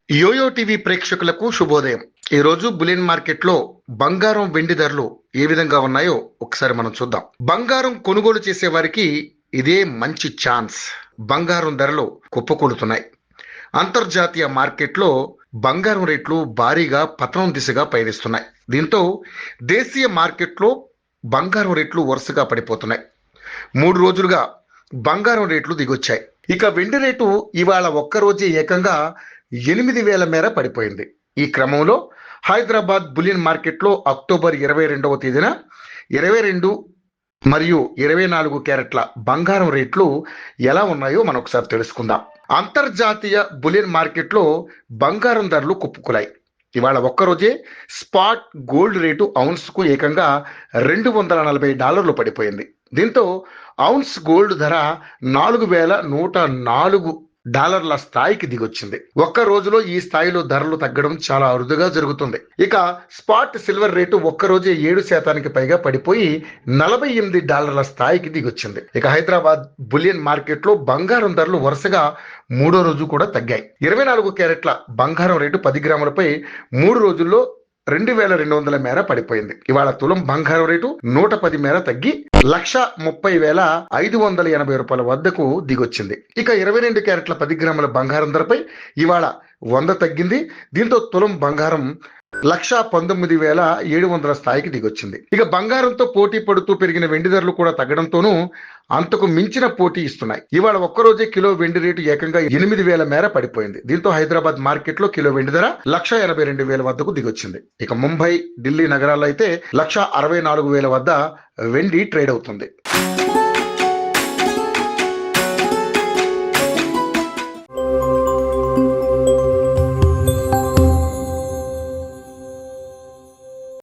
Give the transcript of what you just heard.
Yo-yo TV ప్రేక్షకులకు శుభోదయం. ఈ రోజు బులియన్ మార్కెట్ లో బంగారం వెండి ధరలు ఏ విధంగా ఉన్నాయో ఒకసారి మనం చూద్దాం. బంగారం కొనుగోలు చేసే వారికి ఇదే మంచి ఛాన్స్. బంగారం ధరలు కుప్పకూలుతున్నాయి. అంతర్జాతీయ మార్కెట్లో బంగారం రేట్లు భారీగా పతనం దిశగా పయనిస్తున్నాయి. దీంతో దేశీయ మార్కెట్లో బంగారం రేట్లు వరుసగా పడిపోతున్నాయి. 3 రోజులుగా బంగారం రేట్లు దిగొచ్చాయి. ఇక వెండి రేటు ఇవాళ ఒక్కరోజే ఏకంగా 8,000 మేర పడిపోయింది. ఈ క్రమంలో హైదరాబాద్ బులియన్ మార్కెట్లో అక్టోబర్ 22వ తేదీన 22 మరియు 24 క్యారెట్ల బంగారం రేట్లు ఎలా ఉన్నాయో మనం ఒకసారి తెలుసుకుందాం. అంతర్జాతీయ బులియన్ మార్కెట్లో బంగారం ధరలు కుప్పకూలాయి. ఇవాళ ఒక్కరోజే స్పాట్ గోల్డ్ రేటు ఔన్స్ కు ఏకంగా $240 పడిపోయింది. దీంతో ఔన్స్ గోల్డ్ ధర $4,104 స్థాయికి దిగొచ్చింది. ఒక్క రోజులో ఈ స్థాయిలో ధరలు తగ్గడం చాలా అరుదుగా జరుగుతుంది. ఇక స్పాట్ సిల్వర్ రేటు ఒక్కరోజే 7% పైగా పడిపోయి $48 స్థాయికి దిగొచ్చింది. ఇక హైదరాబాద్ బులియన్ మార్కెట్ లో బంగారం ధరలు వరుసగా 3వ రోజు కూడా తగ్గాయి. 24 క్యారెట్ల బంగారం రేటు 10 గ్రాములపై 3 రోజుల్లో 2,200 మేర పడిపోయింది. ఇవాళ తులం బంగారం రేటు 110 మేర తగ్గి $1,30,580 వద్దకు దిగొచ్చింది. ఇక 22 క్యారెట్ల 10 గ్రాముల బంగారం ధరపై ఇవాళ 100 తగ్గింది. దీంతో తులం బంగారం 119,700 స్థాయికి దిగొచ్చింది. ఇక బంగారంతో పోటీ పడుతూ పెరిగిన వెండి ధరలు కూడా తగ్గడంతోనూ అంతకు మించిన పోటీ ఇస్తున్నాయి. ఇవాళ ఒక్కరోజే కిలో వెండి రేటు ఏకంగా 8,000 మేర పడిపోయింది. దీంతో హైదరాబాద్ మార్కెట్ లో కిలో వెండి ధర 1,82,000 వద్దకు దిగొచ్చింది. ఇక ముంబై, ఢిల్లీ నగరాల్లో అయితే 1,64,000 వద్ద వెండి ట్రేడ్ అవుతుంది.